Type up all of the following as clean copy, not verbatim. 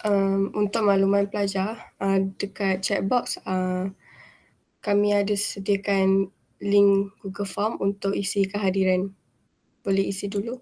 Untuk makluman pelajar, dekat chat box, kami ada sediakan link Google Form untuk isi kehadiran. Boleh isi dulu.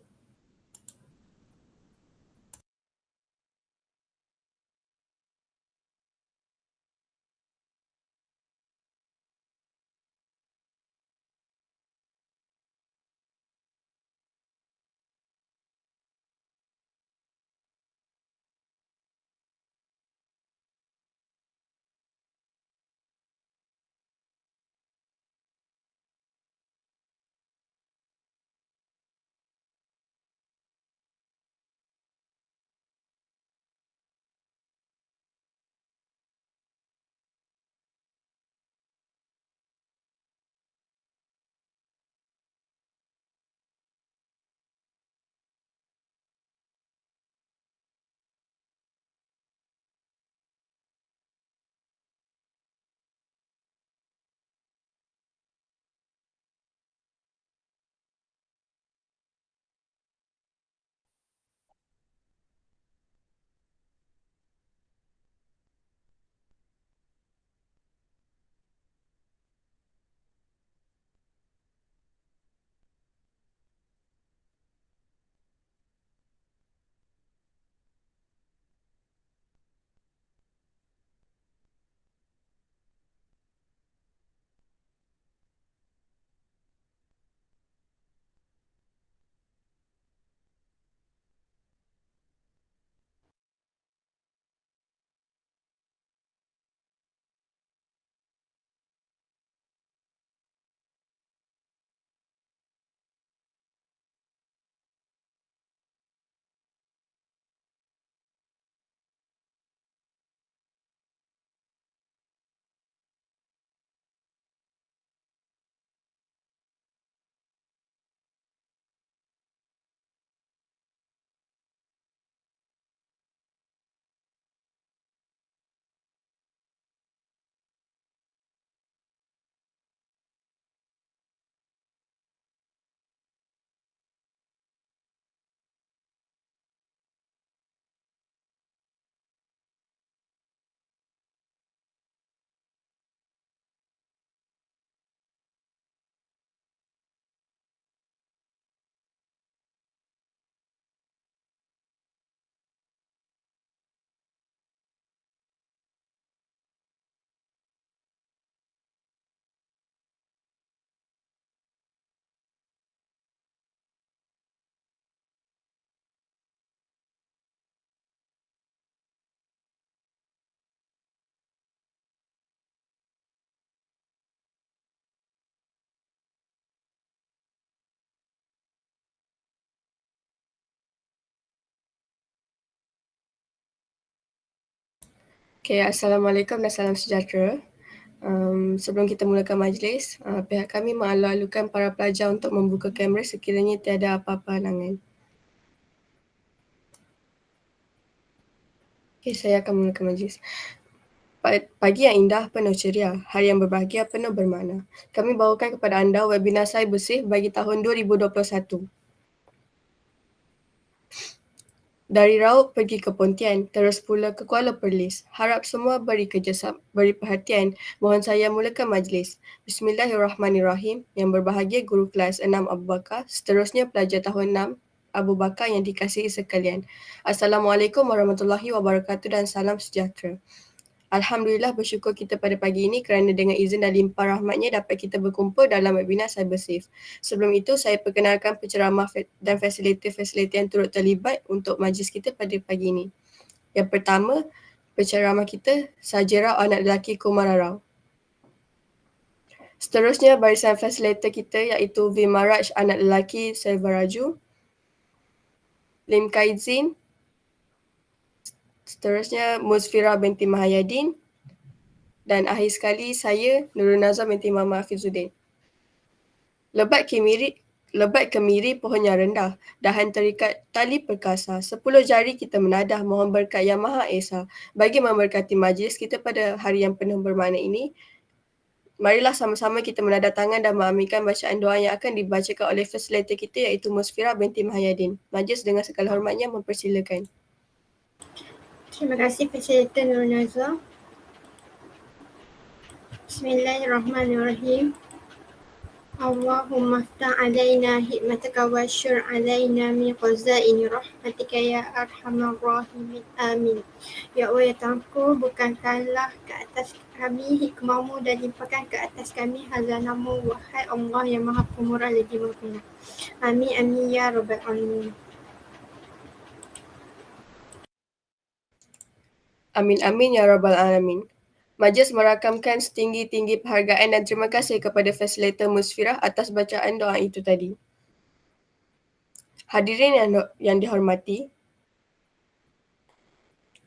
Okay, Assalamualaikum dan salam sejahtera. Sebelum kita mulakan majlis, pihak kami mengalu-alukan para pelajar untuk membuka kamera sekiranya tiada apa-apa halangan. Okay, saya akan memulakan majlis. Pagi yang indah, penuh ceria. Hari yang berbahagia, penuh bermakna. Kami bawakan kepada anda webinar Cybersave bagi tahun 2021. Dari Raub pergi ke Pontian, terus pula ke Kuala Perlis. Harap semua beri perhatian. Mohon saya mulakan majlis. Bismillahirrahmanirrahim. Yang berbahagia guru kelas 6 Abu Bakar, seterusnya pelajar tahun 6 Abu Bakar yang dikasihi sekalian. Assalamualaikum warahmatullahi wabarakatuh dan salam sejahtera. Alhamdulillah, bersyukur kita pada pagi ini kerana dengan izin dan limpah rahmatnya dapat kita berkumpul dalam webinar Cybersafe. Sebelum itu, saya perkenalkan penceramah dan fasilitator yang turut terlibat untuk majlis kita pada pagi ini. Yang pertama, penceramah kita, Sajera anak lelaki Kumara Rao. Seterusnya, barisan fasilitator kita iaitu Vimaraj anak lelaki Selvaraju, Lim Kaizin, seterusnya Musfira binti Mahayadin, dan akhir sekali saya, Nurul Nazam binti Muhammad Hafizuddin. Lebat kemiri pohonnya rendah, dahan terikat tali perkasa. 10 jari kita menadah, mohon berkat Yang Maha Esa. Bagi memberkati majlis kita pada hari yang penuh bermakna ini, marilah sama-sama kita menadah tangan dan mengaminkan bacaan doa yang akan dibacakan oleh fasilitator kita iaitu Musfira binti Mahayadin. Majlis dengan segala hormatnya mempersilakan. Terima kasih Facilitator Nur Nazwa. Bismillahirrahmanirrahim. Allahumma ftah alaina hikmataka wa syur alaina min khazaini rahmatika ya arhamar rahimin. Amin. Ya Allah ya Tuhanku, bukankanlah ke atas kami hikmahmu dan limpahkan ke atas kami hazanamu, wahai Allah yang maha pemurah lagi maha penyayang. Amin amin ya rabbal alamin. Amin amin ya rabbal alamin. Majlis merakamkan setinggi-tinggi penghargaan dan terima kasih kepada Fasilitator Musfirah atas bacaan doa itu tadi. Hadirin yang dihormati,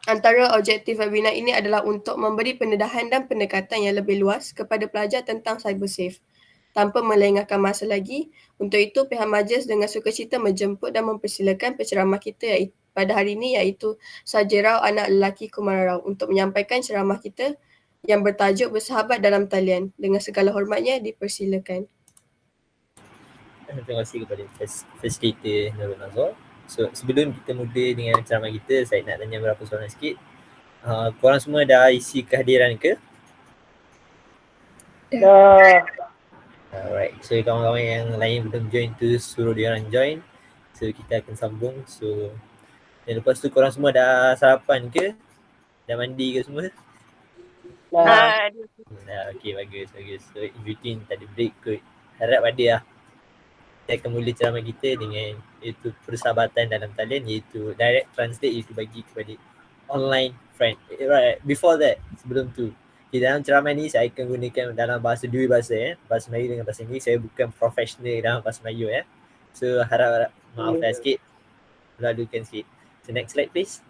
antara objektif webinar ini adalah untuk memberi pendedahan dan pendekatan yang lebih luas kepada pelajar tentang cybersafe. Tanpa melengahkan masa lagi, untuk itu pihak majlis dengan sukacita menjemput dan mempersilakan penceramah kita pada hari ini iaitu Sajerau anak lelaki Kumararau untuk menyampaikan ceramah kita yang bertajuk Bersahabat dalam Talian. Dengan segala hormatnya dipersilakan. Terima kasih kepada Facilitator Nurul Nazwa. So, sebelum kita mula dengan ceramah kita, saya nak tanya beberapa soalan sikit. Korang semua dah isi kehadiran ke? Dah. Alright, so kawan-kawan yang lain belum join tu suruh dia orang join. So kita akan sambung. So dan lepas tu korang semua dah sarapan ke? Dah mandi ke semua? Dah. Okay, bagus. So in between tadi break kot. Harap ada lah. Kita akan mula ceramah kita dengan iaitu persahabatan dalam talian, iaitu direct translate, iaitu bagi kepada online friend. Right, before that, sebelum tu, di dalam ceramah ni saya akan gunakan dalam bahasa dua bahasa bahasa Melayu dengan bahasa Inggeris. Saya bukan profesional dalam bahasa Melayu So harap maafkan sikit, lalukan sikit. So next slide please.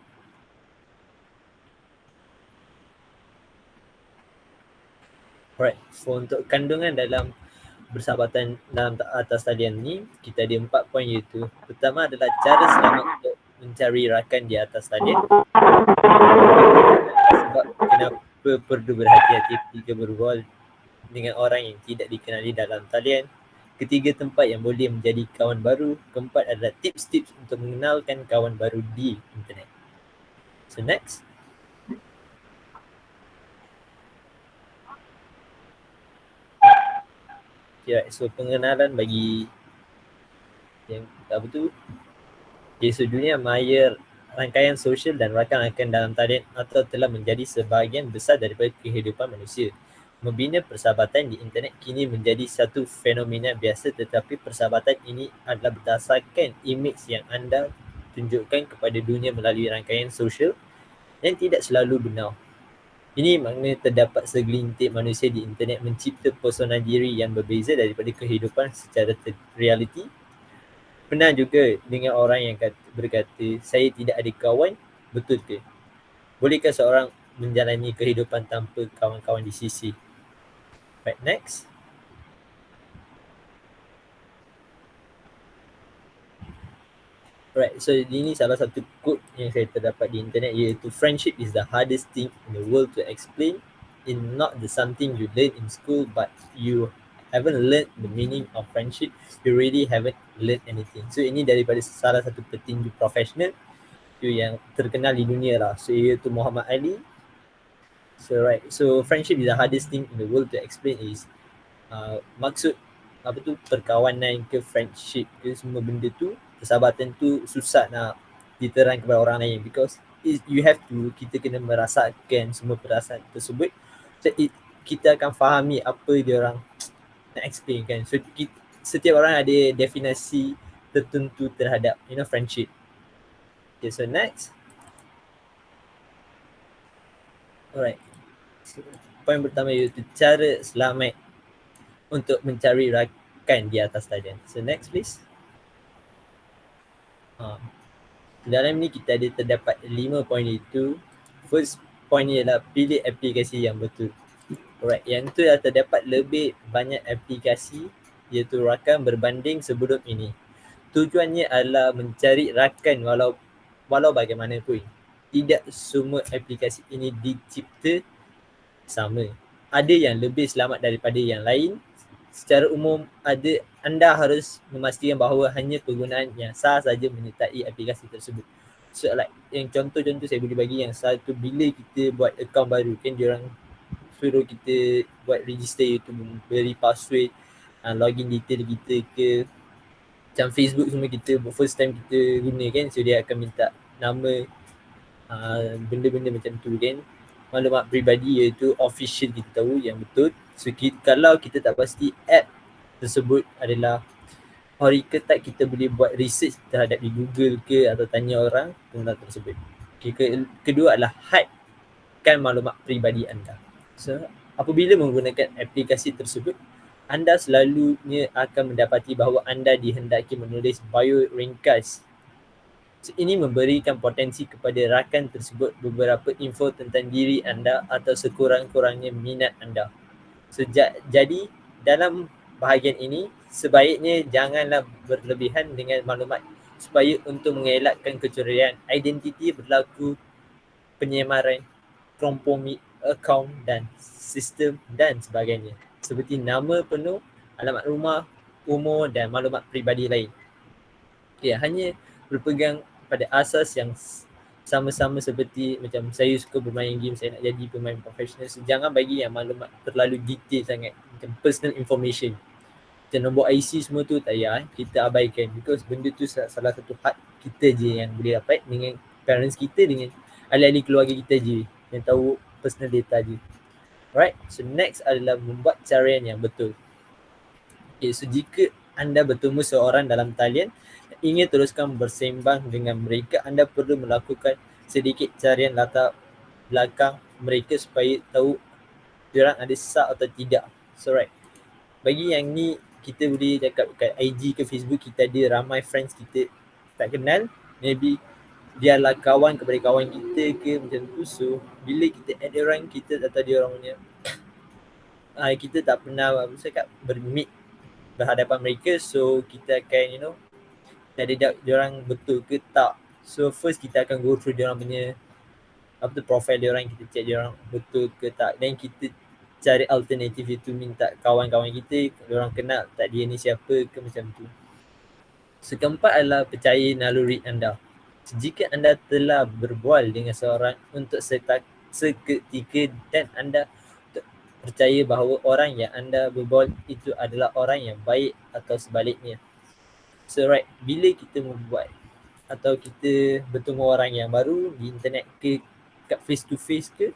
Alright, so untuk kandungan dalam persahabatan dalam atas talian ni, kita ada 4 poin, iaitu pertama adalah cara selamat untuk mencari rakan di atas talian. Sebab kenapa perlu berhati-hati ketika berbual dengan orang yang tidak dikenali dalam talian. Ketiga, tempat yang boleh menjadi kawan baru. Keempat adalah tips-tips untuk mengenalkan kawan baru di internet. So next. Okay, so pengenalan bagi yang apa tu? Okay, so dunia maya rangkaian sosial dan rakan-rakan dalam talian atau telah menjadi sebahagian besar daripada kehidupan manusia. Membina persahabatan di internet kini menjadi satu fenomena biasa, tetapi persahabatan ini adalah berdasarkan imej yang anda tunjukkan kepada dunia melalui rangkaian sosial yang tidak selalu benar. Ini makna terdapat segelintir manusia di internet mencipta persona diri yang berbeza daripada kehidupan secara realiti. Pernah juga dengan orang yang berkata, saya tidak ada kawan, betul ke? Bolehkah seorang menjalani kehidupan tanpa kawan-kawan di sisi? Right, next. Right, so ini salah satu quote yang saya terdapat di internet, iaitu friendship is the hardest thing in the world to explain. It's not the something you learn in school, but you haven't learned the meaning of friendship, you really haven't learned anything. So ini daripada salah satu petinju profesional yang terkenal di dunia lah. So iaitu Muhammad Ali. So right, so friendship is the hardest thing in the world to explain is maksud apa tu, perkawanan ke friendship ke semua benda tu, persahabatan tu susah nak diterang kepada orang lain, because you have to, kita kena merasakan semua perasaan tersebut. So kita akan fahami apa dia orang nak explain kan. So setiap orang ada definisi tertentu terhadap friendship. Okay, so next. Alright. So, poin pertama iaitu cara selamat untuk mencari rakan di atas talian. So next please. Dalam ni kita ada terdapat 5 poin itu. First point ni adalah pilih aplikasi yang betul. Alright, yang tu dah terdapat lebih banyak aplikasi iaitu rakan berbanding sebelum ini. Tujuannya adalah mencari rakan walau bagaimanapun. Tidak semua aplikasi ini dicipta sama. Ada yang lebih selamat daripada yang lain. Secara umum, anda harus memastikan bahawa hanya penggunaan yang sah saja menyertai aplikasi tersebut. So like yang contoh-contoh saya boleh bagi, yang satu, bila kita buat account baru kan diorang suruh kita buat register YouTube, beri password, login detail kita ke, macam Facebook semua kita first time kita guna kan, so dia akan minta nama, benda-benda macam tu kan, maklumat peribadi iaitu official kita tahu yang betul. So kalau kita tak pasti app tersebut adalah ori ke tak, kita boleh buat research terhadap di Google ke atau tanya orang tentang tersebut. Okay, kedua adalah hide maklumat peribadi anda. So apabila menggunakan aplikasi tersebut, anda selalunya akan mendapati bahawa anda dihendaki menulis bio ringkas. So, ini memberikan potensi kepada rakan tersebut beberapa info tentang diri anda atau sekurang-kurangnya minat anda. So, jadi dalam bahagian ini, sebaiknya janganlah berlebihan dengan maklumat supaya untuk mengelakkan kecurian identiti berlaku, penyamaran, kompromi akaun dan sistem dan sebagainya, seperti nama penuh, alamat rumah, umur dan maklumat peribadi lain. Okay, hanya berpegang pada asas yang sama-sama, seperti macam saya suka bermain game, saya nak jadi pemain profesional, so jangan bagi yang maklumat terlalu detail sangat, macam personal information, macam nombor IC semua tu tak payah, kita abaikan, because benda tu salah satu hak kita je yang boleh dapat dengan parents kita, dengan ahli-ahli keluarga kita je yang tahu personal data je. Alright, so next adalah membuat carian yang betul. Okay, so jika anda bertemu seorang dalam talian, ingin teruskan bersembang dengan mereka, anda perlu melakukan sedikit carian latar belakang mereka supaya tahu diorang ada sah atau tidak. So right, bagi yang ni kita boleh cakap kat IG ke Facebook, kita ada ramai friends kita tak kenal, maybe dia adalah kawan kepada kawan kita ke macam tu. So bila kita add orang, kita tak tahu dia orang punya kita tak pernah cakap bermeet berhadapan mereka, so kita akan ada doubt dia orang betul ke tak. So first kita akan go through dia orang punya profile dia orang, kita check dia orang betul ke tak, dan kita cari alternatif itu, minta kawan-kawan kita dia orang kenal tak dia ni siapa ke macam tu. So keempat adalah percaya naluri anda. Jika anda telah berbual dengan seorang untuk seketika dan anda percaya bahawa orang yang anda berbual itu adalah orang yang baik atau sebaliknya. So right, bila kita membuat atau kita bertemu orang yang baru di internet ke, kat face to face ke,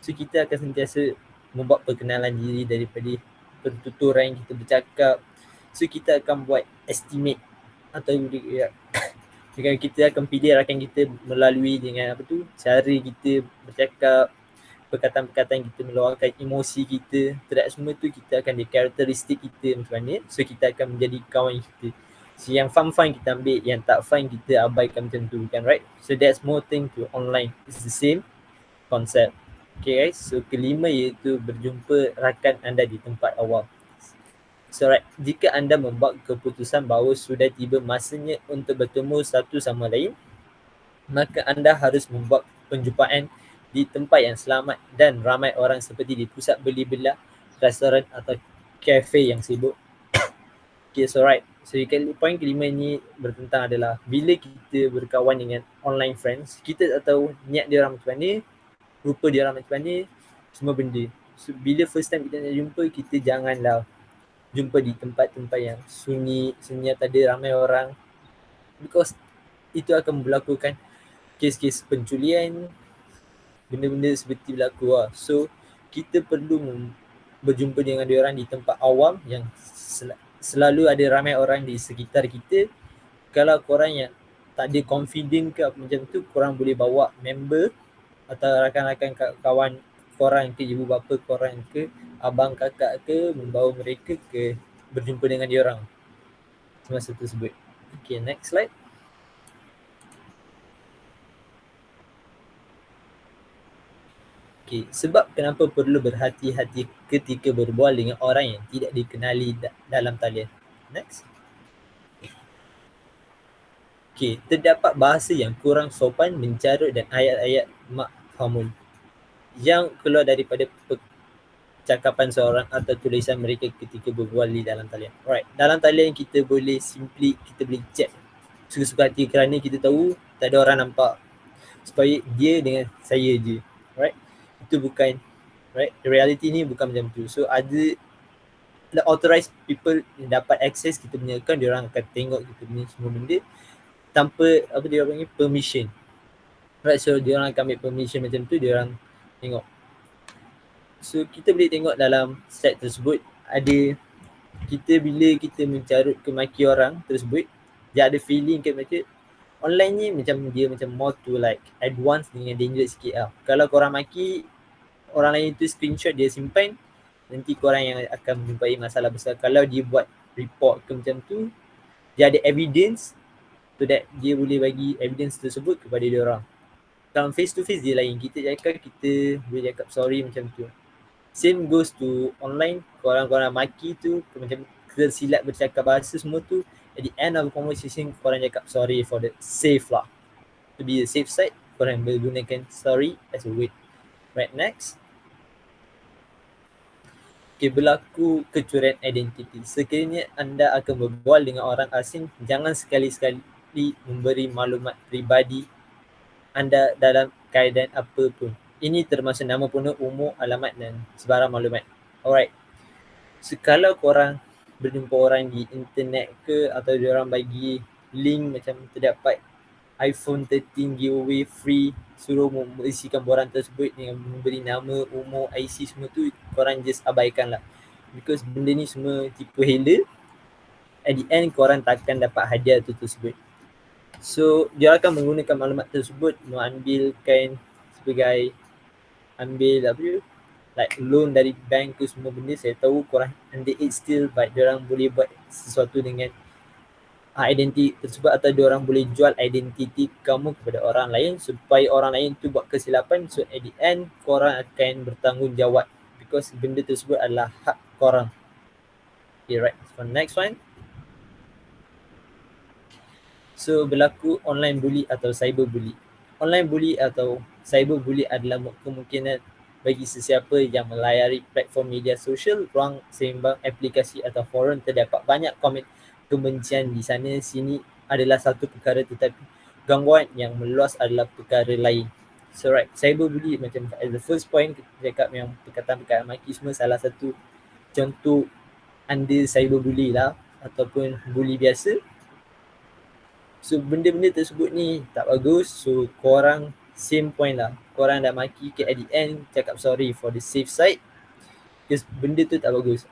so kita akan sentiasa membuat perkenalan diri daripada pertuturan kita bercakap. So kita akan buat estimate atau kita akan pilih rakan kita melalui dengan cara kita bercakap, perkataan-perkataan kita, meluahkan emosi kita, terhadap semua tu kita akan di karakteristik kita macam mana. So kita akan menjadi kawan kita. So yang fun kita ambil, yang tak fun kita abaikan macam tu kan, right? So that's more thing to online. It's the same concept. Okay guys, so kelima iaitu berjumpa rakan anda di tempat awal. So right, jika anda membuat keputusan bahawa sudah tiba masanya untuk bertemu satu sama lain, maka anda harus membuat penjumpaan di tempat yang selamat dan ramai orang, seperti di pusat beli belah, restoran atau kafe yang sibuk. Okay, so right, so poin kelima ni bertentang adalah bila kita berkawan dengan online friends, kita tak tahu niat dia orang macam mana, rupa dia orang macam mana, semua benda. So bila first time kita nak jumpa, kita janganlah jumpa di tempat-tempat yang sunyi atau ada ramai orang, because itu akan berlakukan kes-kes penculian, benda-benda seperti berlaku lah. So kita perlu berjumpa dengan dia orang di tempat awam yang selalu ada ramai orang di sekitar kita. Kalau korang yang tak ada confident ke apa macam tu, korang boleh bawa member atau rakan-rakan kawan korang ke, ibu bapa korang ke, abang kakak ke, membawa mereka ke berjumpa dengan dia orang semasa tersebut. Okay, next slide. Okay, sebab kenapa perlu berhati-hati ketika berbual dengan orang yang tidak dikenali dalam talian. Next. Okay, terdapat bahasa yang kurang sopan, mencarut dan ayat-ayat makhamun yang keluar daripada percakapan seorang atau tulisan mereka ketika berbual di dalam talian. Alright, dalam talian kita boleh simply, kita boleh chat suka-suka hati kerana kita tahu tak ada orang nampak, supaya dia dengan saya je, right? Itu bukan, right? Reality ni bukan macam tu. So ada the authorized people yang dapat access kita punya account, dia orang akan tengok kita punya semua benda tanpa apa dia panggil permission, right? So dia orang akan ambil permission macam tu, dia orang tengok. So kita boleh tengok dalam slide tersebut ada kita bila kita mencarut ke maki orang tersebut, dia ada feeling ke macam online ni macam dia macam more to like advance dengan dangerous sikit lah. Kalau korang maki orang lain tu screenshot dia simpan, nanti korang yang akan menjumpai masalah besar. Kalau dia buat report ke macam tu, dia ada evidence so that dia boleh bagi evidence tersebut kepada dia orang. Kalau face to face dia lain, kita cakap, kita boleh cakap sorry macam tu. Same goes to online, korang-korang maki tu macam tersilap bercakap bahasa semua tu, at the end of the conversation korang cakap sorry for the safe lah. To be a safe side, korang menggunakan sorry as a word. Right, next. Okay, berlaku kecurian identiti. Sekiranya anda akan berbual dengan orang asing, jangan sekali-sekali memberi maklumat peribadi anda dalam keadaan apa pun. Ini termasuk nama penuh, umur, alamat dan sebarang maklumat. Alright. So kalau korang berjumpa orang di internet ke, atau diorang bagi link macam terdapat iPhone 13 giveaway free, suruh mengisikan borang tersebut dengan memberi nama, umur, IC semua tu, korang just abaikan lah. Because benda ni semua tipu hela. At the end korang takkan dapat hadiah tu tersebut. So dia akan menggunakan maklumat tersebut mengambilkan sebagai ambil apa tu, like loan dari bank ke semua benda. Saya tahu korang underage still, but diorang boleh buat sesuatu dengan identiti tersebut, atau diorang boleh jual identiti kamu kepada orang lain supaya orang lain tu buat kesilapan. So at the end korang akan bertanggungjawab because benda tersebut adalah hak korang. Okay, right. So next one. So berlaku online bully atau cyber bully. Online bully atau cyber bully adalah kemungkinan bagi sesiapa yang melayari platform media sosial, ruang seimbang, aplikasi atau forum terdapat banyak komen kebencian di sana sini adalah satu perkara, tetapi gangguan yang meluas adalah perkara lain. So right, cyberbully macam as the first point kita cakap yang perkataan-perkataan maki semua salah satu contoh under cyberbully lah ataupun bully biasa. So benda-benda tersebut ni tak bagus. So korang same point lah, korang dah maki ke at the end cakap sorry for the safe side because benda tu tak bagus.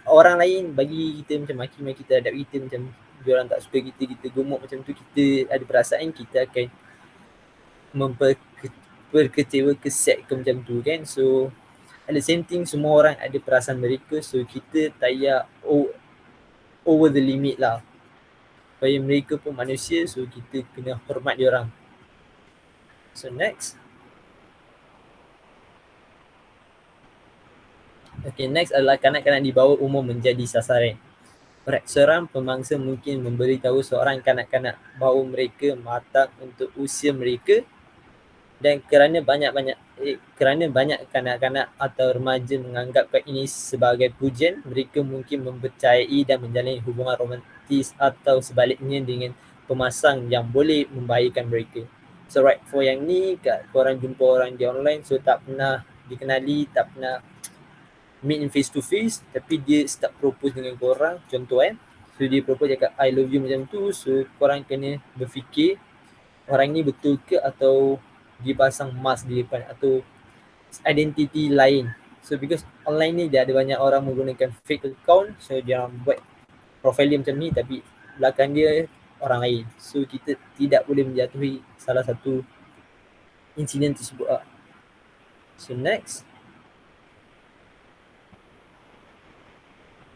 Orang lain bagi kita macam maki-maki terhadap kita, macam diorang tak suka kita, kita gemuk macam tu, kita ada perasaan, kita akan memperkecewa ke set ke macam tu kan. So at the same thing semua orang ada perasaan mereka, so kita tak payah over the limit lah. Supaya mereka pun manusia, so kita kena hormat diorang. So next. Okay, next adalah kanak-kanak di bawah umur menjadi sasaran. Alright, seorang pemangsa mungkin memberitahu seorang kanak-kanak bahawa mereka matang untuk usia mereka, dan kerana banyak kanak-kanak atau remaja menganggapkan ini sebagai pujian, mereka mungkin mempercayai dan menjalin hubungan romantis atau sebaliknya dengan pemasang yang boleh membahayakan mereka. So right, for yang ni korang jumpa orang di online, so tak pernah dikenali, tak pernah meet in face to face, tapi dia start propose dengan korang, contoh so dia propose cakap I love you macam tu. So korang kena berfikir orang ni betul ke, atau dia pasang mask di depan atau identiti lain. So because online ni dia ada banyak orang menggunakan fake account, so dia buat profile dia macam ni tapi belakang dia orang lain. So kita tidak boleh menjatuhi salah satu insiden tersebut lah. So next.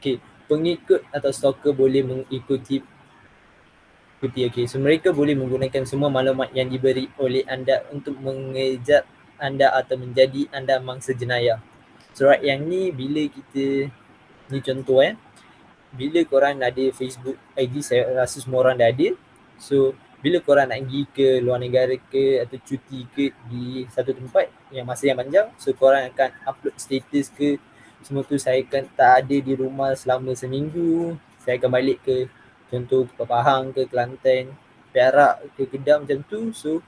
Okay, pengikut atau stalker boleh mengikuti. Okay, so mereka boleh menggunakan semua maklumat yang diberi oleh anda untuk mengejar anda atau menjadi anda mangsa jenayah. So right, yang ni bila kita, ni contoh bila korang ada Facebook ID, saya rasa semua orang dah ada. So bila korang nak pergi ke luar negara ke atau cuti ke di satu tempat yang masa yang panjang, so korang akan upload status ke semua tu, saya akan tak ada di rumah selama seminggu, saya akan balik ke contoh ke Pahang ke Kelantan. Perak ke Kedah macam tu. So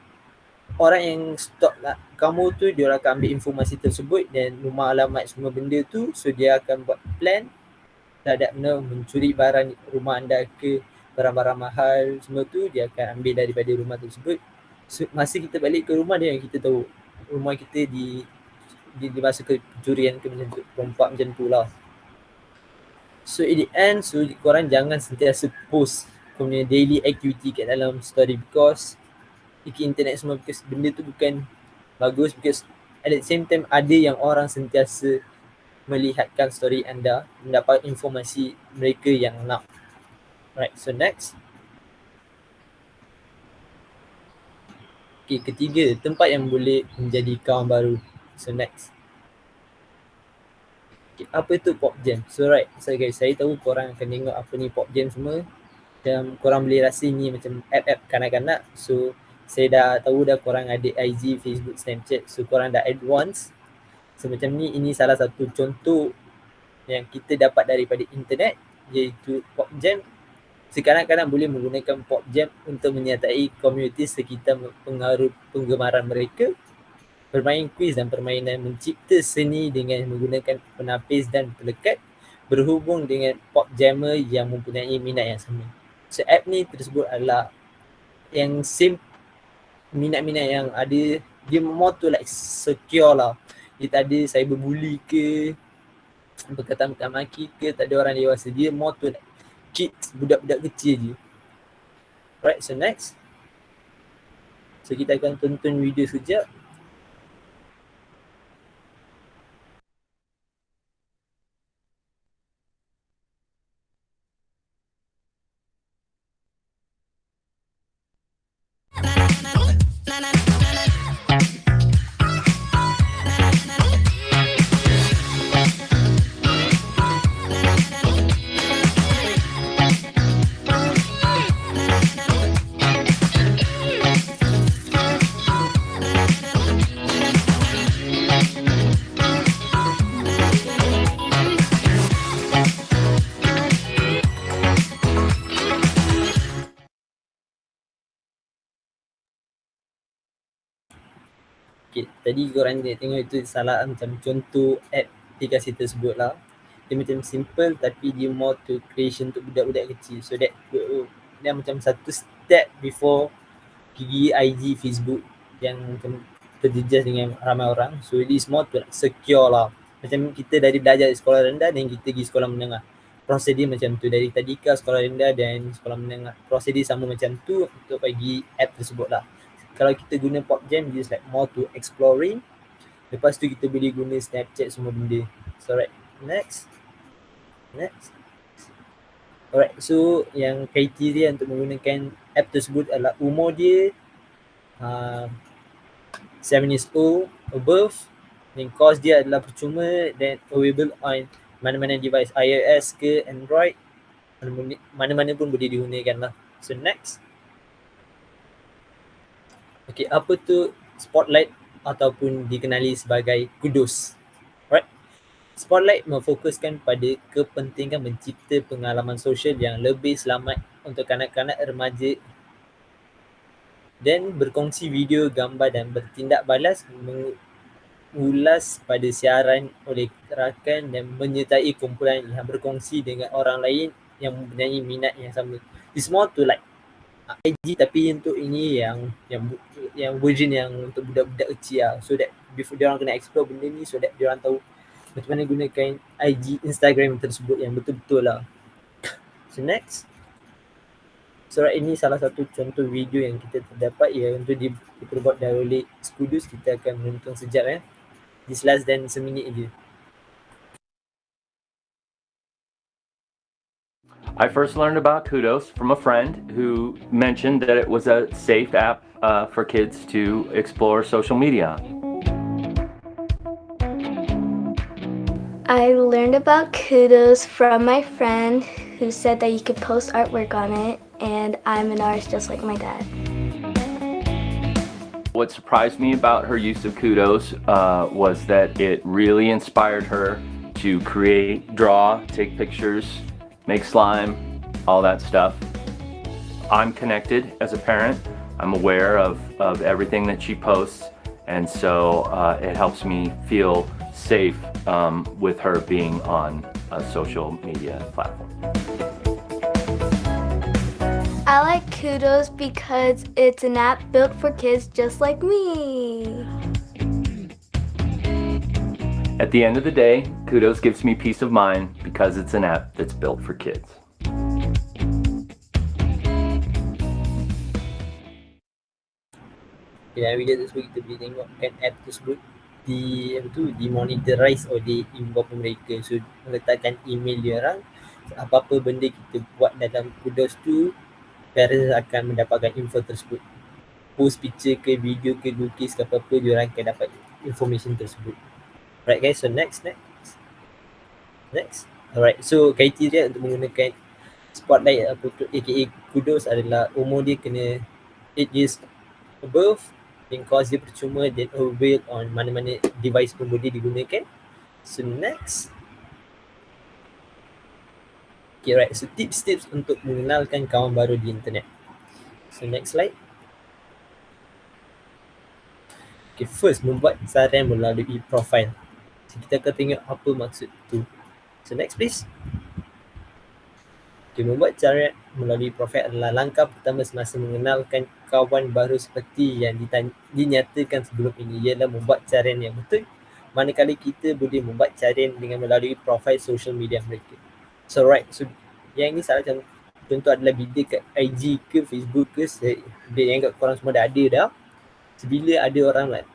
orang yang stok lah kamu tu, dia akan ambil informasi tersebut dan rumah alamat semua benda tu. So dia akan buat plan terhadap mencuri barang rumah anda ke barang-barang mahal semua tu, dia akan ambil daripada rumah tersebut. So, masa kita balik ke rumah dia yang kita tahu rumah kita dimasuk ke pencurian ke macam tu, rompak macam tu lah. So at the end, so korang jangan sentiasa post kau punya daily activity kat dalam story, because di internet semua, because benda tu bukan bagus, because at the same time ada yang orang sentiasa melihatkan story anda, mendapat informasi mereka yang nak. Right, so next. Okay, ketiga, tempat yang boleh menjadi kawan baru. So next. Okay, apa tu Pop Jam? So right, so guys, saya tahu korang akan tengok apa ni Pop Jam semua, dan korang boleh rasa ni macam app-app kanak-kanak. So saya dah tahu dah korang ada IG, Facebook, Snapchat. So korang dah add once. So macam ni, ini salah satu contoh yang kita dapat daripada internet, iaitu Pop Jam. Sekarang kadang boleh menggunakan Pop Jam untuk menyertai komuniti sekitar pengaruh penggemaran mereka, bermain kuis dan permainan, mencipta seni dengan menggunakan penapis dan pelekat, berhubung dengan Pop Jammer yang mempunyai minat yang sama. So app ni tersebut adalah yang same minat-minat yang ada, dia more to like secure lah. Dia tak ada cyberbully ke, berkata-kata maki ke, tak ada orang dewasa. Dia more to like kids, budak-budak kecil je. Right, so next. So kita akan tonton video sekejap. Okay, tadi korang tengok itu salah macam contoh app aplikasi tersebut lah. Dia macam simple tapi dia more to creation untuk budak-budak kecil. So that dia macam satu step before pergi IG, Facebook yang macam terjejas dengan ramai orang. So it is more to like secure lah. Macam kita dari belajar di sekolah rendah dan kita pergi sekolah menengah, proses dia macam tu. Dari tadika, sekolah rendah dan sekolah menengah, proses dia sama macam tu untuk bagi app tersebut lah. Kalau kita guna Pop Jam, just like more to exploring. Lepas tu kita boleh guna Snapchat semua benda. So right, next. Alright, so yang kriteria untuk menggunakan app tersebut adalah umur dia 7 years old above, dan cost dia adalah percuma dan available on mana-mana device, iOS ke Android, mana-mana pun boleh digunakan lah. So next. Okay, apa tu Spotlight ataupun dikenali sebagai Kudos? Right. Spotlight memfokuskan pada kepentingan mencipta pengalaman sosial yang lebih selamat untuk kanak-kanak remaja dan berkongsi video, gambar dan bertindak balas, mengulas pada siaran oleh rakan dan menyertai kumpulan yang berkongsi dengan orang lain yang mempunyai minat yang sama. It's more to like IG, tapi untuk ini yang version yang untuk budak-budak kecil lah. So that before dia orang kena explore benda ni, so that dia orang tahu macam mana gunakan IG, Instagram tersebut yang betul-betul lah. So next. So right, ini salah satu contoh video yang kita terdapat yang untuk diperbuat oleh Skudus. Kita akan menonton sekejap This less than seminit je. I first learned about Kudos from a friend who mentioned that it was a safe app for kids to explore social media. I learned about Kudos from my friend who said that you could post artwork on it, and I'm an artist just like my dad. What surprised me about her use of Kudos was that it really inspired her to create, draw, take pictures, make slime, all that stuff. I'm connected as a parent. I'm aware of everything that she posts, and so it helps me feel safe with her being on a social media platform. I like Kudos because it's an app built for kids just like me. At the end of the day, Kudos gives me peace of mind because it's an app that's built for kids. Dalam video tersebut kita boleh tengok kan app tersebut dimonetize oleh ibu bapa mereka. So meletakkan email dia orang, apa-apa benda kita buat dalam Kudos tu, parents akan mendapatkan info tersebut. Post picture ke, video ke, lukis ke apa-apa, dia orang akan dapat information tersebut. Alright guys, so next. Alright, so kriteria untuk menggunakan Spotlight aka Kudos adalah umur dia kena 8 years above, dan kos dia percuma, dan available on mana-mana device pun boleh digunakan. So next. Okay, right. So tips-tips untuk mengenalkan kawan baru di internet. So next slide. Okay, first membuat saran melalui profile. So kita akan tengok apa maksud tu. So next please. Okay, membuat saran melalui profile adalah langkah pertama semasa mengenalkan kawan baru seperti yang dinyatakan sebelum ini, ialah membuat saran yang betul. Manakala kita boleh membuat saran dengan melalui profile social media mereka. So right, so yang ini salah contoh adalah bila kat IG ke Facebook ke, yang kat korang semua dah ada dah. So, bila ada orang like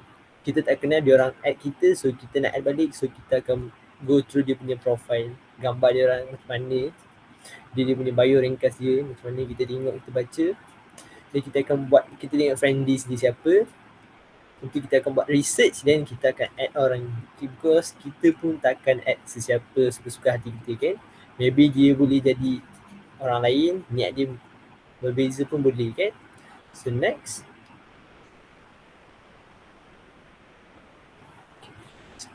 kita tak kenal, dia orang add kita, so kita nak add balik, so kita akan go through dia punya profile, gambar dia orang macam mana, dia punya bio ringkas dia macam mana, kita tengok, kita baca, dan kita akan buat, kita tengok friend list dia siapa, nanti kita akan buat research, dan kita akan add orang, because kita pun takkan add sesiapa suka-suka hati kita kan. Maybe dia boleh jadi orang lain, niat dia berbeza pun boleh kan. So next.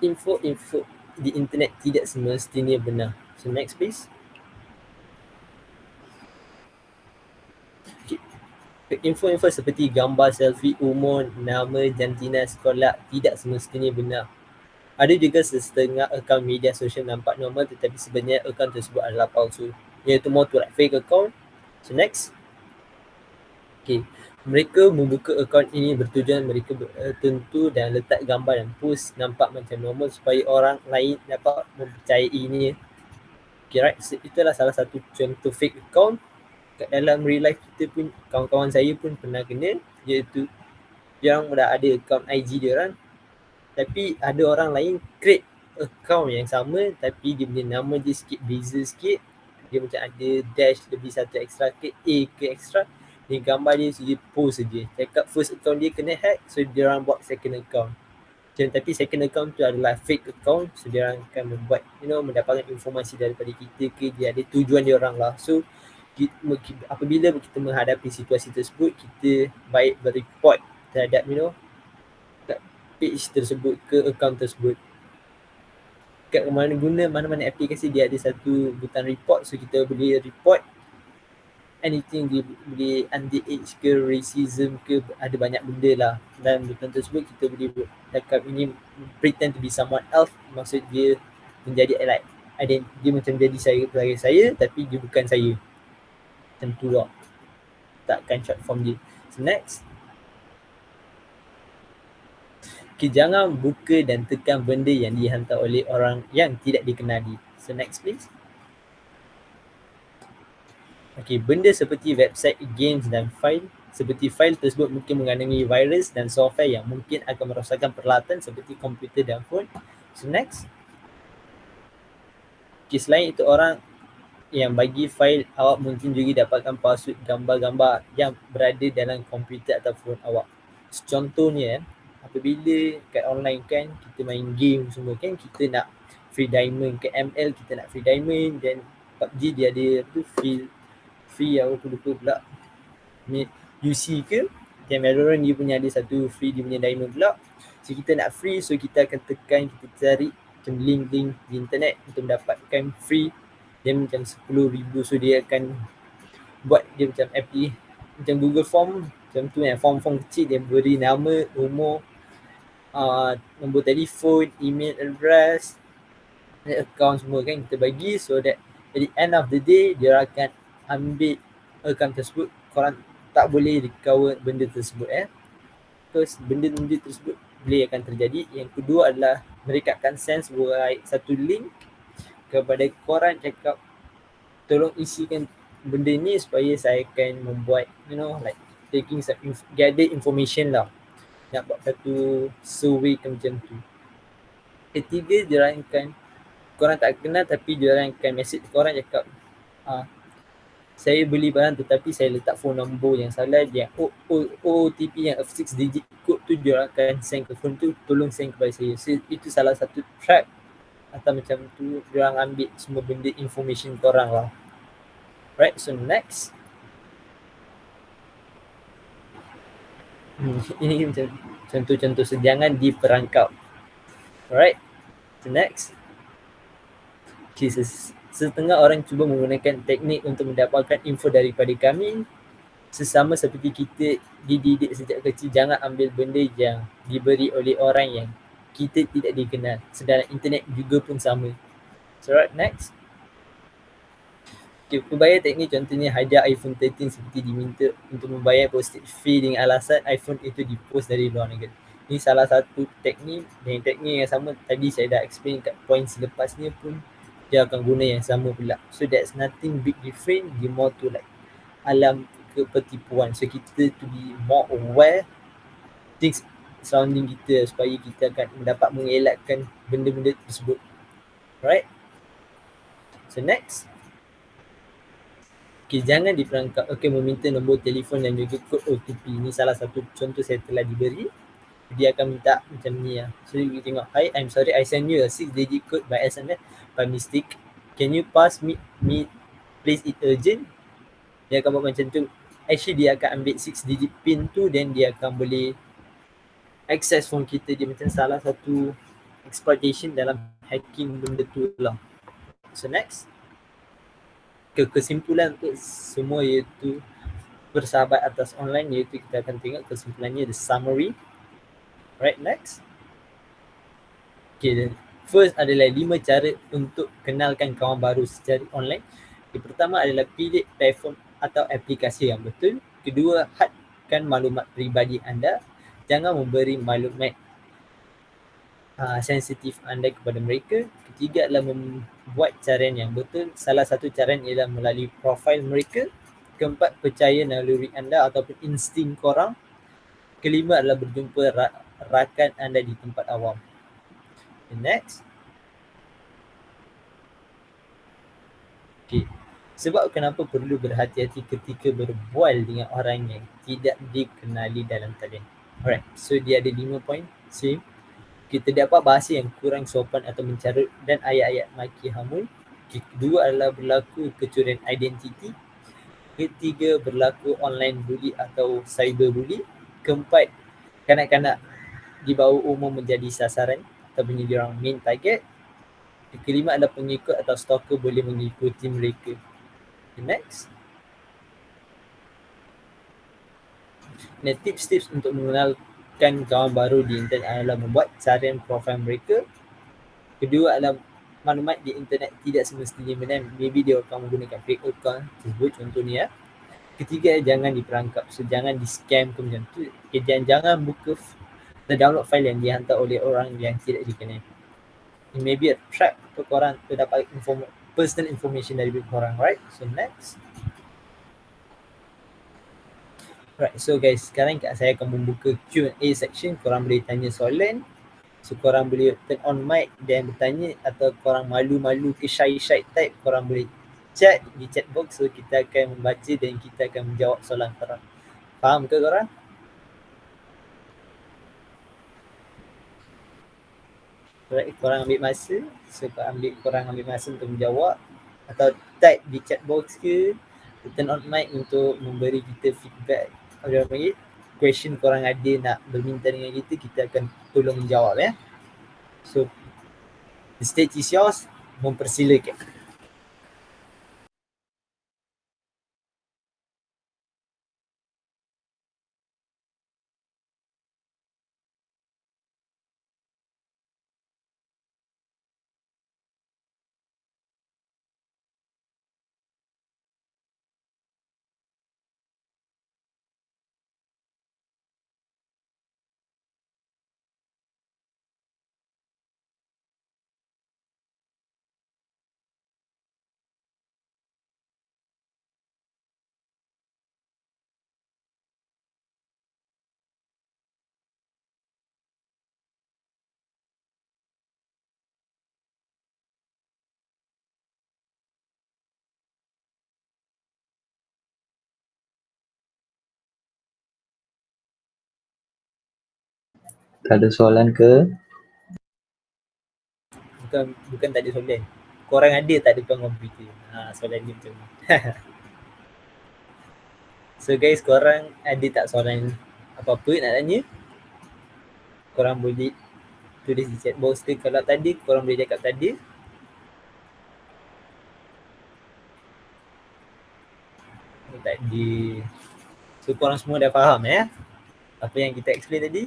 Info di internet tidak semestinya benar. So next please. Okay. Info-info seperti gambar selfie, umur, nama, jantina sekolah tidak semestinya benar. Ada juga setengah akaun media sosial nampak normal tetapi sebenarnya akaun tersebut adalah palsu, iaitu more to like fake account. So next. Okay. Mereka membuka akaun ini bertujuan mereka tertentu dan letak gambar dan post nampak macam normal supaya orang lain dapat mempercayainya. Okay, right. So, itulah salah satu contoh fake account. Kat dalam real life kita pun, kawan-kawan saya pun pernah kena, iaitu dia orang dah ada akaun IG dia orang, tapi ada orang lain create account yang sama tapi dia punya nama dia sikit beza sikit, dia macam ada dash lebih satu extra ke A ke extra, dia gambar dia post saja. Cakap first account dia kena hack, so dia orang buat second account. Tapi second account tu adalah fake account, so dia orang akan membuat mendapatkan informasi daripada kita ke, dia ada tujuan dia orang lah. So apabila kita menghadapi situasi tersebut, kita baik berreport terhadap page tersebut ke account tersebut. Kat mana-mana aplikasi dia ada satu butang report, so kita boleh report anything, dia boleh underage ke, racism ke, ada banyak benda lah. Dan butang tersebut kita boleh cakap ini pretend to be someone else, maksud dia menjadi like dia macam jadi saya sebagai saya tapi dia bukan saya. Macam tu lah. Takkan short form dia. So next. Okay, jangan buka dan tekan benda yang dihantar oleh orang yang tidak dikenali. So next please. Okay, benda seperti website, games dan fail. Seperti fail tersebut mungkin mengandungi virus dan software yang mungkin akan merosakkan peralatan seperti komputer dan phone. So next. Okay, selain itu orang yang bagi fail, awak mungkin juga dapatkan password gambar-gambar yang berada dalam komputer atau phone awak. So, contohnya apabila kat online kan, kita main game semua kan, kita nak free diamond. Ke ML kita nak free diamond, dan PUBG dia ada free aku lupa pula, UC ke, dan Valorant dia punya ada satu free, dia punya diamond pula. So kita nak free, so kita akan tekan, kita cari macam link-link di internet untuk mendapatkan free, dia macam 10,000, so dia akan buat dia macam macam Google Form macam tu yang form-form kecil dia beri nama, umur, nombor telefon, email address, account semua kan kita bagi, so that at the end of the day dia akan ambil account tersebut. Korang tak boleh recover benda tersebut because benda-benda tersebut boleh akan terjadi. Yang kedua adalah mereka akan send satu link kepada korang cakap tolong isikan benda ni supaya saya akan membuat like taking some gather information lah, nak buat satu survey macam tu. Ketiga, diorang akan, korang tak kenal tapi diorang akan message korang cakap saya beli barang tetapi saya letak phone number yang salah, yang OTP yang 6 digit code tu diorang akan send ke phone tu, tolong send kepada saya. So, itu salah satu trap atau macam tu diorang ambil semua benda information korang lah. Right, so next. Ini macam contoh-contoh, so jangan diperangkap. Alright, so next. Okay, setengah orang cuba menggunakan teknik untuk mendapatkan info daripada kami. Sesama seperti kita dididik sejak kecil, jangan ambil benda yang diberi oleh orang yang kita tidak dikenal. Sedangkan internet juga pun sama. So right, next. Okay, pelbagai teknik contohnya hadiah iPhone 13 seperti diminta untuk membayar postage fee dengan alasan iPhone itu dipost dari luar negeri. Ini salah satu teknik, dan teknik yang sama tadi saya dah explain kat point selepasnya pun dia akan guna yang sama pula. So that's nothing big different, dia more to like alam kepetipuan. So kita to be more aware things surrounding kita supaya kita akan dapat mengelakkan benda-benda tersebut. Right? So next. Okay, jangan diperangkap. Okay, meminta nombor telefon dan juga kod OTP. Ini salah satu contoh saya telah diberi. Dia akan minta macam ni lah. So you tengok, hi, I'm sorry I send you a 6-digit code by SMS by mistake. Can you pass me please, it urgent? Dia akan buat macam tu. Actually dia akan ambil 6-digit pin tu, then dia akan boleh access phone kita. Dia macam salah satu exploitation dalam hacking benda tu lah. So next. Kesimpulan untuk semua iaitu bersahabat atas online, iaitu kita akan tengok kesimpulannya, the summary. Right, next. Okay, first adalah 5 cara untuk kenalkan kawan baru secara online. Yang pertama adalah pilih platform atau aplikasi yang betul. Kedua, hadkan maklumat peribadi anda. Jangan memberi maklumat sensitif anda kepada mereka. Ketiga adalah membuat carian yang betul. Salah satu carian ialah melalui profil mereka. Keempat, percaya naluri anda ataupun insting korang. Kelima adalah berjumpa rakan anda di tempat awam. Next. Okay. Sebab kenapa perlu berhati-hati ketika berbual dengan orang yang tidak dikenali dalam talian. Alright, so dia ada 5 poin. Same. Kita dapat bahasa yang kurang sopan atau mencarut dan ayat-ayat maki hamun. Kedua adalah berlaku kecurian identiti. Ketiga, berlaku online bully atau cyber bully. Keempat, kanak-kanak di bawah umur menjadi sasaran atau menjadi orang main target. Kelima adalah pengikut atau stalker boleh mengikuti mereka. Next. Nah, tips-tips untuk mengenalkan kawan baru di internet adalah membuat carian profil mereka. Kedua adalah maklumat di internet tidak semestinya benar. Maybe dia akan menggunakan fake account tersebut, contohnya. Ketiga, jangan diperangkap. So jangan di scam ke macam tu. Okay, jangan buka download file yang dihantar oleh orang yang tidak dikenal. It may be a trap untuk korang untuk dapat personal information dari korang, right? So next. Right, so guys, sekarang saya akan membuka Q&A section. Korang boleh tanya soalan. So korang boleh turn on mic dan bertanya, atau korang malu-malu ke shy type, korang boleh chat di chat box. So kita akan membaca dan kita akan menjawab soalan korang. Faham ke korang? Right, korang ambil masa. So korang ambil masa untuk menjawab, atau type di chat box ke, turn on mic untuk memberi kita feedback. Ada panggil question korang ada nak berminta dengan kita akan tolong menjawab ya. So the stage is yours, mempersilakan. Tak ada soalan ke? Bukan tak ada soalan. Korang ada tak depan komputer? Soalan dia macam ni. So guys, korang ada tak soalan apa-apa nak tanya? Korang boleh tulis di chat box ke. Kalau tadi, korang boleh cakap tadi. Tadi. So korang semua dah faham apa yang kita explain tadi?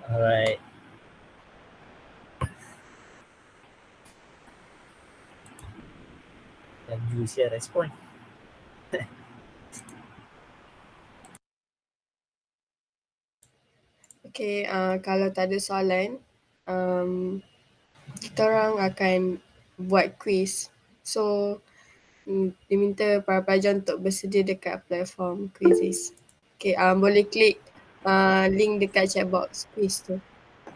Alright. Laju share respon. Okay, kalau tak ada soalan, kita orang akan buat quiz. So, diminta para pelajar untuk bersedia dekat platform quizzes. Okay, boleh klik link dekat chat box quiz tu.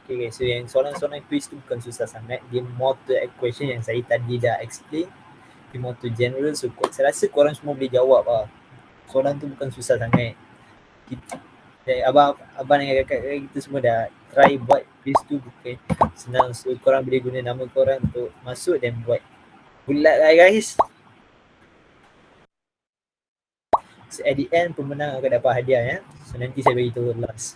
Okay guys, so yang soalan-soalan quiz tu bukan susah sangat. Dia more to question yang saya tadi dah explain. Dia more to general. So saya rasa korang semua boleh jawab lah. Soalan tu bukan susah sangat. Abang dengan kakak kita semua dah try buat quiz tu, bukan senang. So korang boleh guna nama korang untuk masuk dan buat. Bulat lah guys. So at the end pemenang akan dapat hadiah So nanti saya beritahu last.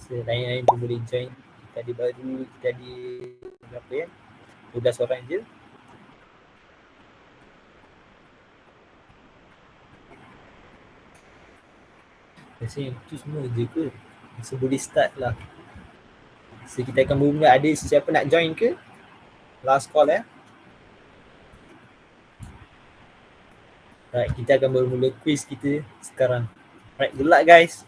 So lain-lain pun boleh join. Kita ada baru, kita ada berapa 12 orang je. Rasanya itu semua je ke? So boleh start lah. So kita akan bermula. Ada sesiapa nak join ke? Last call Right, kita akan bermula quiz kita sekarang. Right, good luck guys.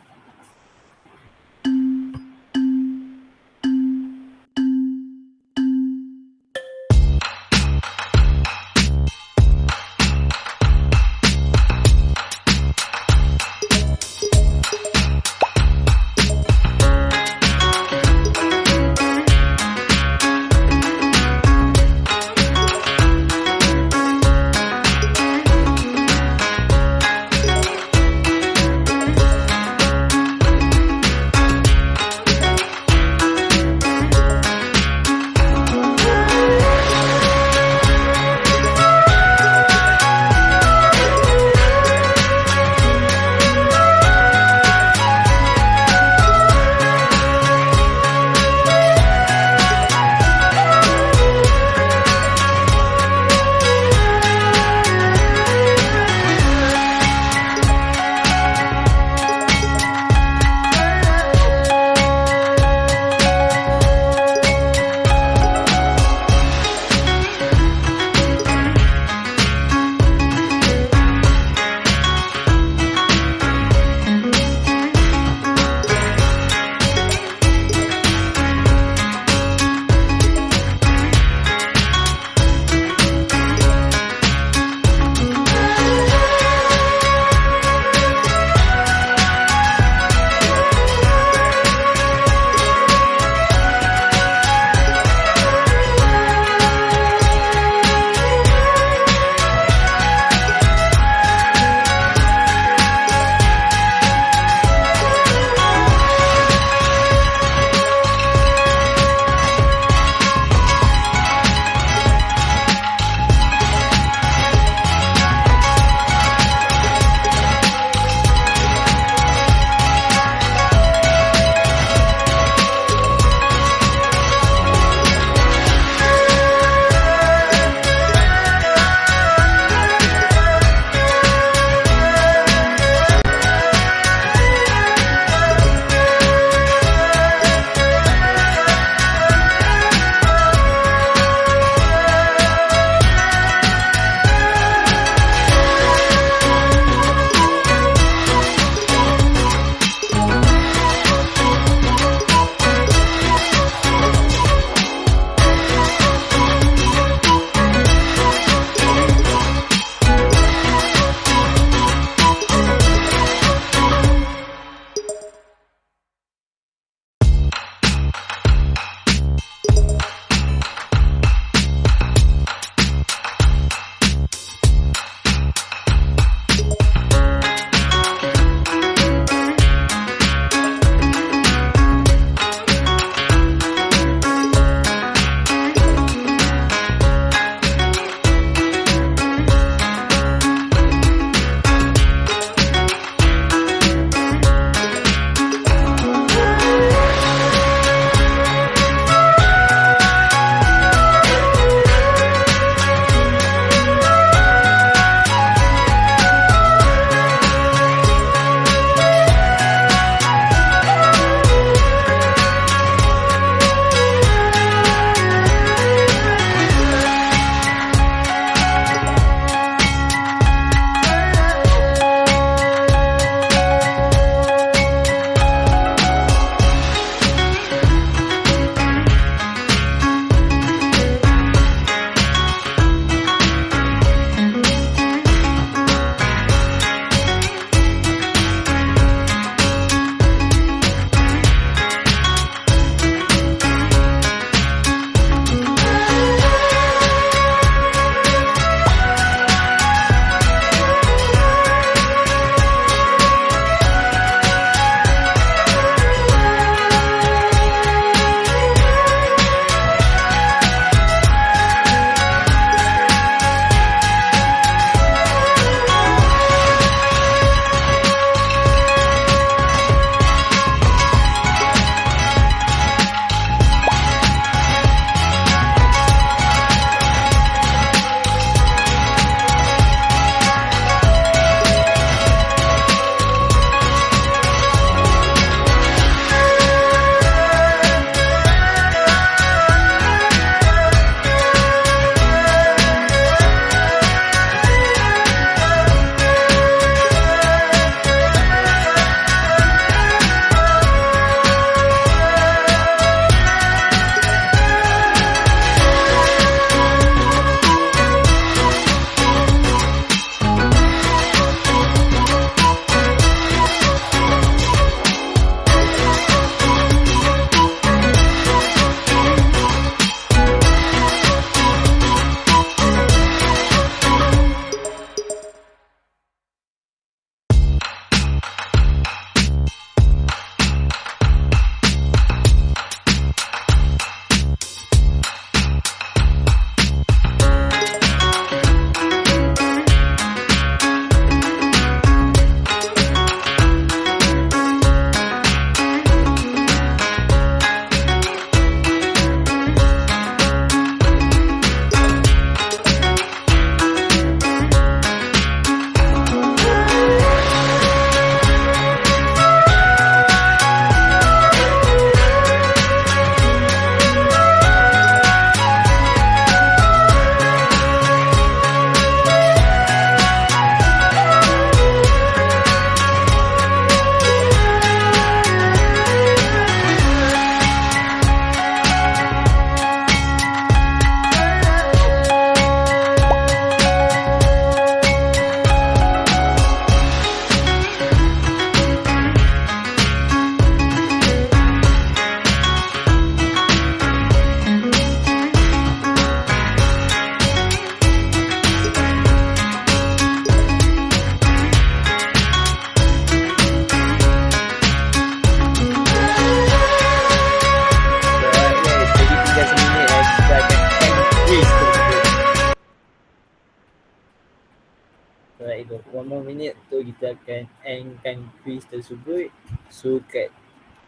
Alright, one more minute tu kita akan endkan quiz tersebut. So kat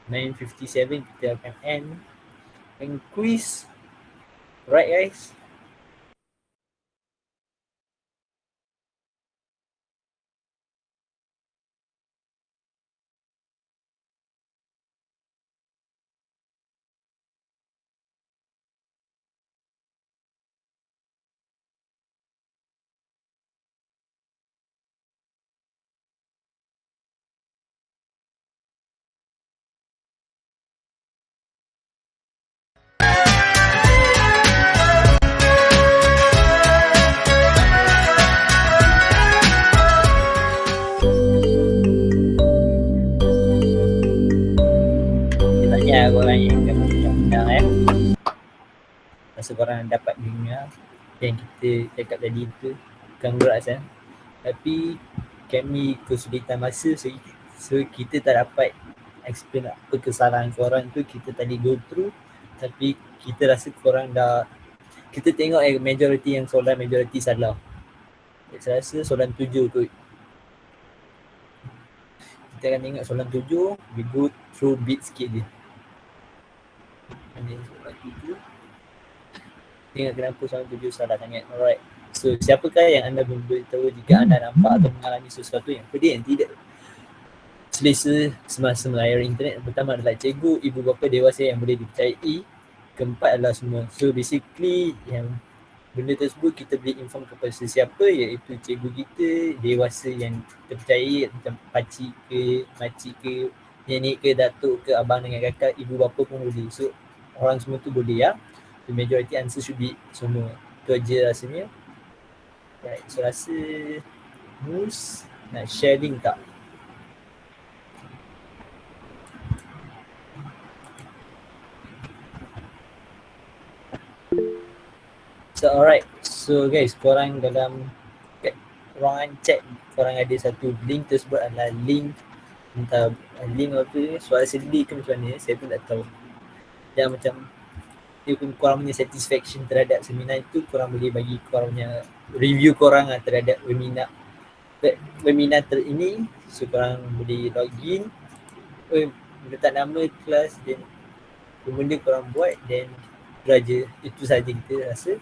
9:57 kita akan end quiz. Right guys? Kita tanya korang yang bincang Rasa korang dapat dengar yang kita cakap tadi tu. Congrats Tapi kami kesulitan masa, so kita tak dapat explain apa kesalahan korang tu. Kita tadi go through, tapi kita rasa korang dah, kita tengok majority yang soalan majority salah. Saya rasa soalan 7 tu. Kita akan tengok soalan 7, we go through bit sikit je. Ini soalan 7. Tengok kenapa soalan 7 salah sangat. Alright. So siapakah yang anda memberitahu jika anda nampak atau mengalami sesuatu yang pedih yang tidak selesa semasa melayar internet? Pertama adalah cikgu, ibu bapa dewasa yang boleh dipercayai. Keempat adalah semua. So basically yang benda tersebut kita boleh inform kepada sesiapa, iaitu cikgu kita, dewasa yang terpercayai macam pakcik ke, makcik ke, nenek ke, datuk ke, abang dengan kakak, ibu bapa pun boleh. So orang semua tu boleh ya. The majority answer should be semua. Tu je rasanya. Right, so rasa Mus nak share link tak? So alright, so guys, korang dalam ruangan chat korang ada satu link tersebut adalah link, entah link apa ni, suara sedih ke macam mana, saya pun tak tahu. Dan macam dia pun korang punya satisfaction terhadap seminar itu, korang boleh bagi korang punya review korang terhadap webinar ini. So korang boleh login, letak nama kelas dan benda korang buat, dan belajar. Itu saja kita rasa.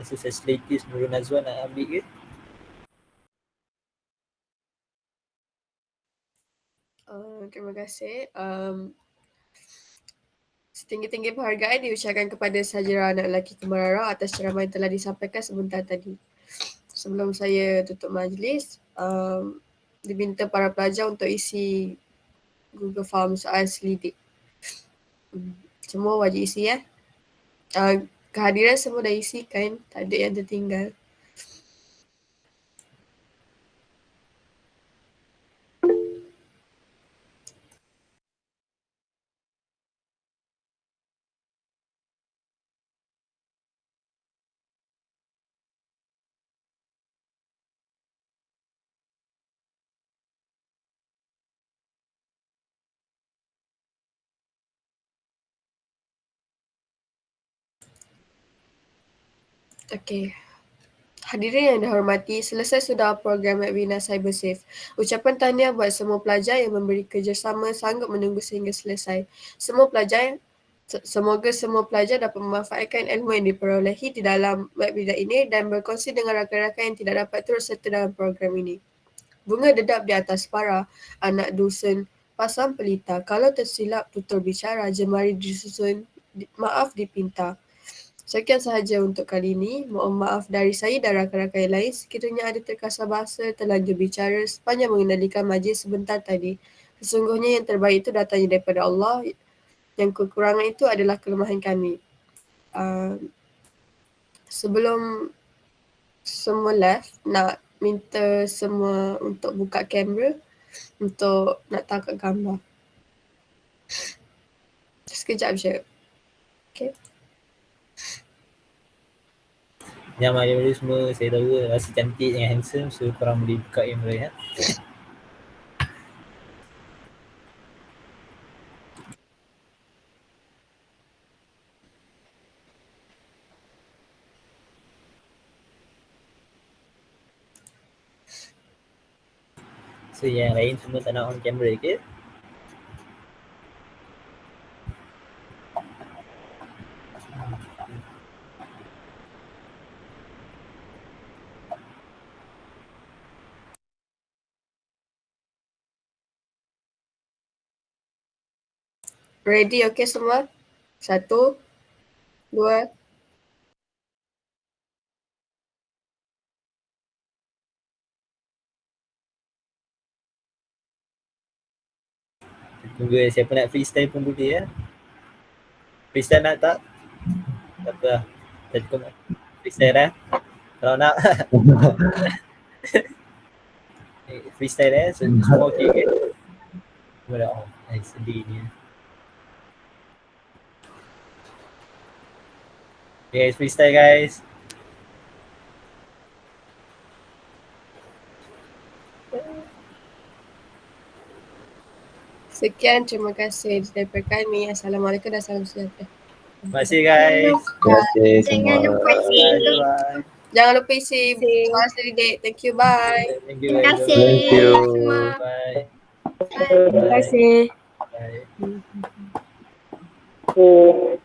Facilities Nurul Nazwan nak ambil ke? Terima kasih. Setinggi-tinggi penghargaan diucapkan kepada saudara anak lelaki Kemarara atas ceramah yang telah disampaikan sebentar tadi. Sebelum saya tutup majlis, diminta para pelajar untuk isi Google Form soal selidik. Semua wajib isi ya. Kehadiran semua dah isi kan, tak ada yang tertinggal. Okey. Hadirin yang dihormati, selesai sudah program webinar CyberSafe. Ucapan tahniah buat semua pelajar yang memberi kerjasama sanggup menunggu sehingga selesai. Semoga semua pelajar dapat memanfaatkan ilmu yang diperolehi di dalam webinar ini dan berkongsi dengan rakan-rakan yang tidak dapat turut serta dalam program ini. Bunga dedap di atas para, anak dusun pasang pelita. Kalau tersilap tutur bicara, jemari disusun, maaf dipinta. Sekian sahaja untuk kali ini. Mohon maaf dari saya dan rakan-rakan yang lain sekiranya ada terkasar bahasa, terlanjur bicara sepanjang mengendalikan majlis sebentar tadi. Sesungguhnya yang terbaik itu datangnya daripada Allah. Yang kekurangan itu adalah kelemahan kami. Sebelum semua left, nak minta semua untuk buka kamera untuk nak tangkap gambar. Sekejap je. Okay. Yang mana semua saya tahu rasa cantik dengan handsome, so korang boleh buka kamera ya. So yang lain semua tak nak on camera, okay? Ready, okay semua? 1, 2, Tunggu siapa nak freestyle pun boleh ya. Freestyle nak tak? Tak apa lah. Kita cukup freestyle lah. Kalau nak. Freestyle so semua okay ke? Semua dah on. Sedih ni. Okay guys, freestyle guys. sekian, terima kasih daripada kami. Assalamualaikum dan salam sejahtera. Terima kasih guys. Terima kasih Jangan semua. lupa isi. Bye. Jangan lupa isi soalan selidik. Thank you, bye. Thank you Terima guys. kasih Thank you. semua. Bye. Bye. Terima kasih. Bye. Okay.